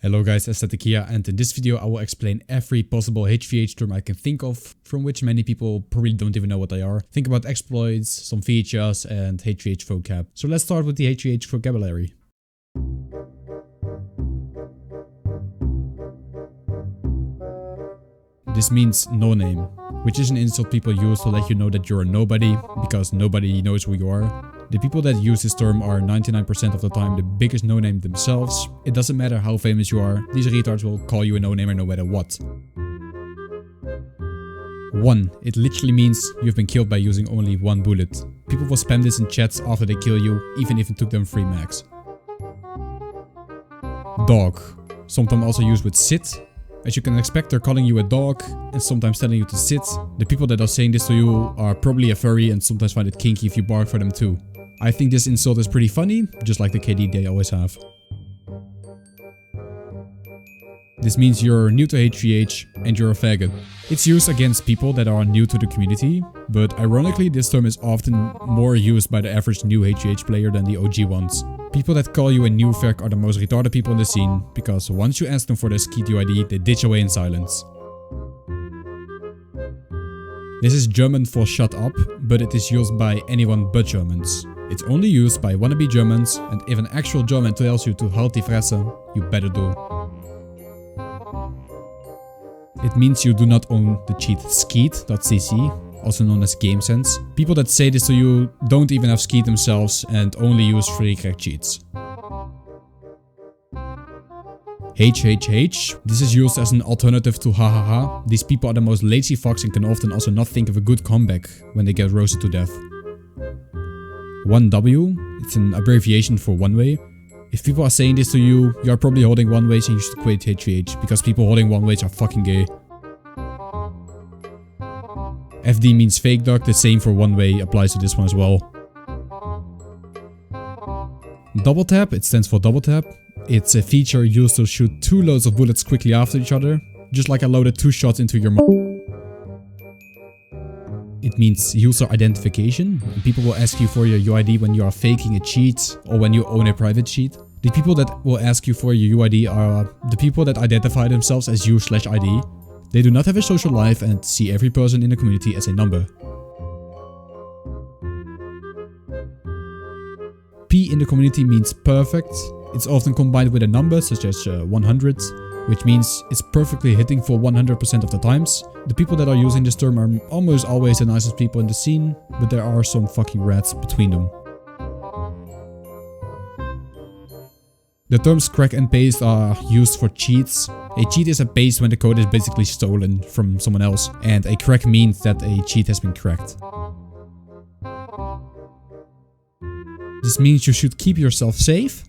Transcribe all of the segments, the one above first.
Hello guys, Aesthetic here, and in this video I will explain every possible HVH term I can think of, from which many people probably don't even know what they are. Think about exploits, some features, and HVH vocab. So let's start with the HVH vocabulary. This means no name, which is an insult people use to let you know that you're a nobody, because nobody knows who you are. The people that use this term are 99% of the time the biggest no-name themselves. It doesn't matter how famous you are, these retards will call you a no-namer no matter what. 1. It literally means you've been killed by using only one bullet. People will spam this in chats after they kill you, even if it took them 3 max. Dog. Sometimes also used with sit. As you can expect, they're calling you a dog and sometimes telling you to sit. The people that are saying this to you are probably a furry and sometimes find it kinky if you bark for them too. I think this insult is pretty funny, just like the KD they always have. This means you're new to HVH and you're a faggot. It's used against people that are new to the community, but ironically this term is often more used by the average new HVH player than the OG ones. People that call you a new fag are the most retarded people in the scene, because once you ask them for their skeet UID, they ditch away in silence. This is German for shut up, but it is used by anyone but Germans. It's only used by wannabe Germans, and if an actual German tells you to halt die Fresse, you better do. It means you do not own the cheat skeet.cc, also known as GameSense. People that say this to you don't even have skeet themselves and only use free crack cheats. HHH. This is used as an alternative to hahaha. These people are the most lazy fucks and can often also not think of a good comeback when they get roasted to death. 1W. It's an abbreviation for one way. If people are saying this to you, you are probably holding one ways and you should quit HVH, because people holding one ways are fucking gay. FD means fake duck, the same for one way applies to this one as well. Double tap, it stands for double tap. It's a feature used to shoot 2 loads of bullets quickly after each other, just like I loaded 2 shots into your It means user identification. People will ask you for your UID when you are faking a cheat or when you own a private cheat. The people that will ask you for your UID are the people that identify themselves as you/ID. They do not have a social life and see every person in the community as a number. P in the community means perfect. It's often combined with a number such as 100, which means it's perfectly hitting for 100% of the times. The people that are using this term are almost always the nicest people in the scene, but there are some fucking rats between them. The terms crack and paste are used for cheats. A cheat is a paste when the code is basically stolen from someone else, and a crack means that a cheat has been cracked. This means you should keep yourself safe.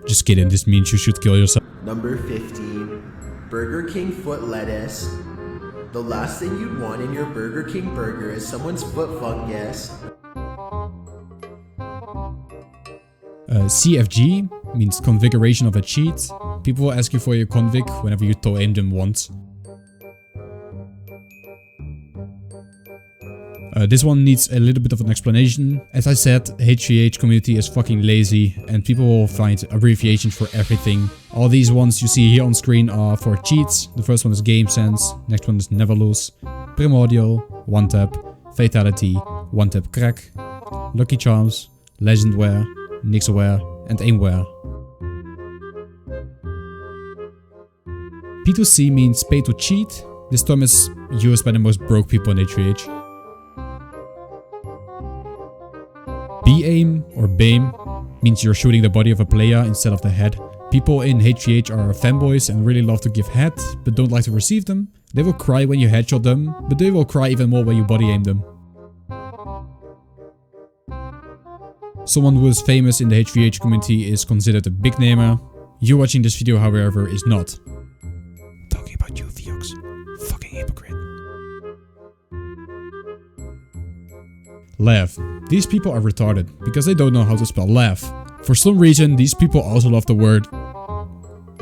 Just kidding, this means you should kill yourself. Number 15, Burger King foot lettuce. The last thing you'd want in your Burger King burger is someone's foot fungus. CFG means configuration of a cheat. People will ask you for your config whenever you toe-aim them once. This one needs a little bit of an explanation. As I said, HVH community is fucking lazy and people will find abbreviations for everything. All these ones you see here on screen are for cheats. The first one is GameSense, next one is Never Lose, Primordial, One Tap, Fatality, One Tap Crack, Lucky Charms, Legendware, Nixaware and Aimware. P2C means pay to cheat. This term is used by the most broke people in HVH. B-aim or BAIM means you're shooting the body of a player instead of the head. People in HVH are fanboys and really love to give head, but don't like to receive them. They will cry when you headshot them, but they will cry even more when you body aim them. Someone who is famous in the HVH community is considered a big namer. You watching this video, however, is not. Talking about you, Viox. Fucking hypocrite. Laugh. These people are retarded because they don't know how to spell laugh. For some reason, these people also love the word...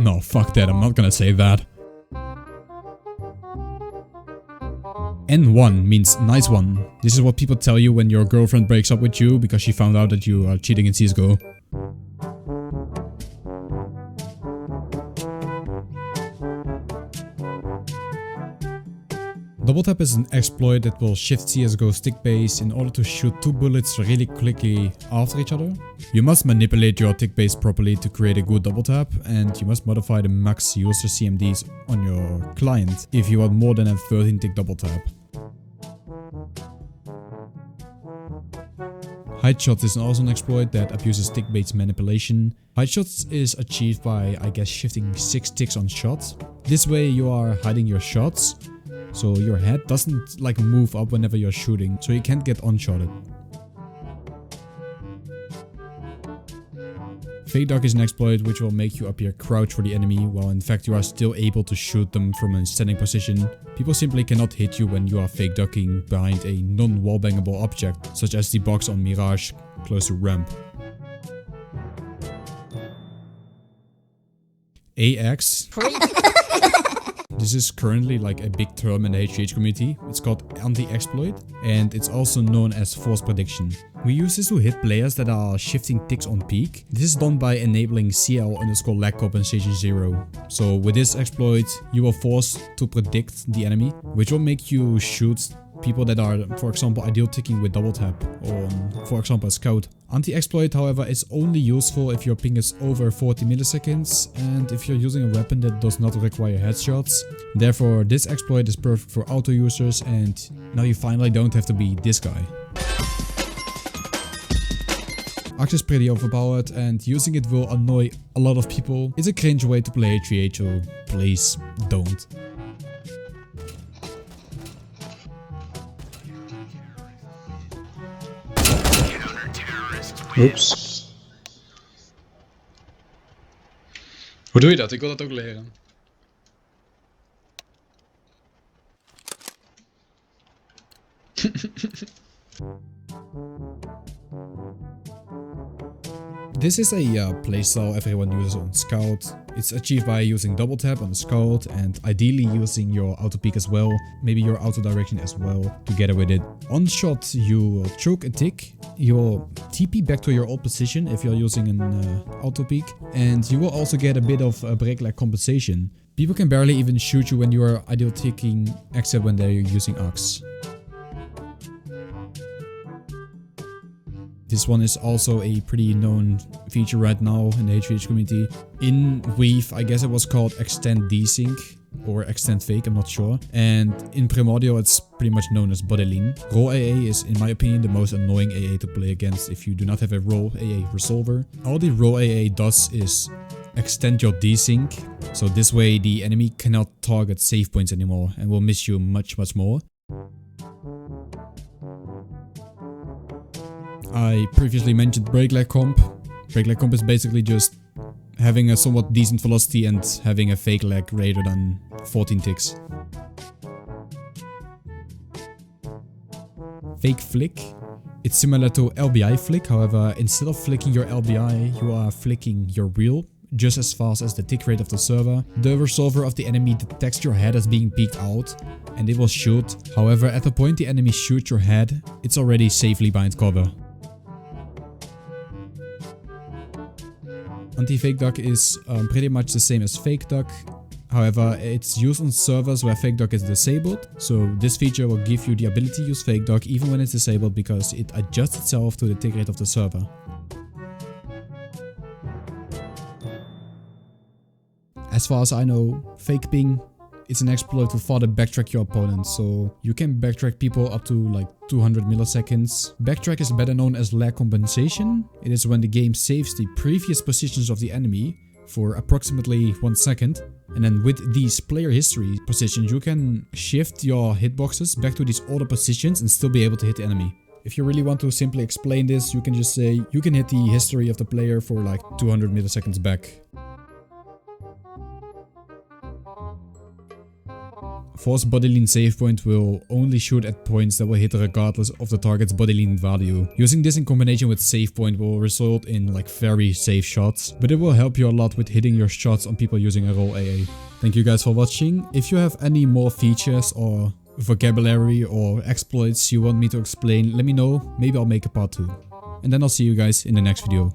No, fuck that, I'm not gonna say that. N1 means nice one. This is what people tell you when your girlfriend breaks up with you because she found out that you are cheating in CSGO. Double tap is an exploit that will shift CSGO stick base in order to shoot 2 bullets really quickly after each other. You must manipulate your tick base properly to create a good double tap, and you must modify the max user CMDs on your client if you want more than a 13 tick double tap. Hide shots is also an exploit that abuses tick base manipulation. Hide shots is achieved by, I guess, shifting 6 ticks on shot. This way you are hiding your shots, so your head doesn't like move up whenever you're shooting, so you can't get unshotted. Fake duck is an exploit which will make you appear crouched for the enemy, while in fact you are still able to shoot them from a standing position. People simply cannot hit you when you are fake ducking behind a non-wallbangable object, such as the box on Mirage close to ramp. AX. This is currently like a big term in the HGH community. It's called anti-exploit, and it's also known as false prediction. We use this to hit players that are shifting ticks on peak. This is done by enabling CL_lag compensation 0. So with this exploit, you are forced to predict the enemy, which will make you shoot people that are, for example, ideal ticking with double tap, or for example a scout. Anti-exploit, however, is only useful if your ping is over 40 milliseconds and if you're using a weapon that does not require headshots. Therefore, this exploit is perfect for auto users, and now you finally don't have to be this guy. Axe is pretty overpowered, and using it will annoy a lot of people. It's a cringe way to play HGH, so please don't. Oeps. Hoe doe je dat? Ik wil dat ook leren. This is a playstyle everyone uses on Scout. It's achieved by using double tap on the Scout and ideally using your auto peek as well, maybe your auto direction as well together with it. On shot you will choke a tick, you will TP back to your old position if you're using an auto peek, and you will also get a bit of break lag compensation. People can barely even shoot you when you are ideal ticking except when they're using Axe. This one is also a pretty known feature right now in the HVH community. In Weave, I guess it was called Extend Desync or Extend Fake, I'm not sure. And in Primordial, it's pretty much known as Bodeline. Roll AA is, in my opinion, the most annoying AA to play against if you do not have a Roll AA resolver. All the Roll AA does is extend your desync, so this way the enemy cannot target save points anymore and will miss you much more. I previously mentioned break lag comp. Break lag comp is basically just having a somewhat decent velocity and having a fake lag greater than 14 ticks. Fake flick. It's similar to LBI flick, however instead of flicking your LBI, you are flicking your reel just as fast as the tick rate of the server. The resolver of the enemy detects your head as being peeked out and it will shoot. However, at the point the enemy shoots your head, it's already safely behind cover. Anti-fake duck is pretty much the same as fake duck. However, it's used on servers where fake duck is disabled. So this feature will give you the ability to use fake duck even when it's disabled because it adjusts itself to the tick rate of the server. As far as I know, fake ping is an exploit to further backtrack your opponent, so you can backtrack people up to like 200 milliseconds. Backtrack is better known as lag compensation. It is when the game saves the previous positions of the enemy for approximately 1 second. And then with these player history positions, you can shift your hitboxes back to these older positions and still be able to hit the enemy. If you really want to simply explain this, you can just say you can hit the history of the player for like 200 milliseconds back. Force Bodeline save point will only shoot at points that will hit regardless of the target's Bodeline value. Using this in combination with save point will result in like very safe shots, but it will help you a lot with hitting your shots on people using a Roll AA. Thank you guys for watching. If you have any more features or vocabulary or exploits you want me to explain, let me know. Maybe I'll make a part 2. And then I'll see you guys in the next video.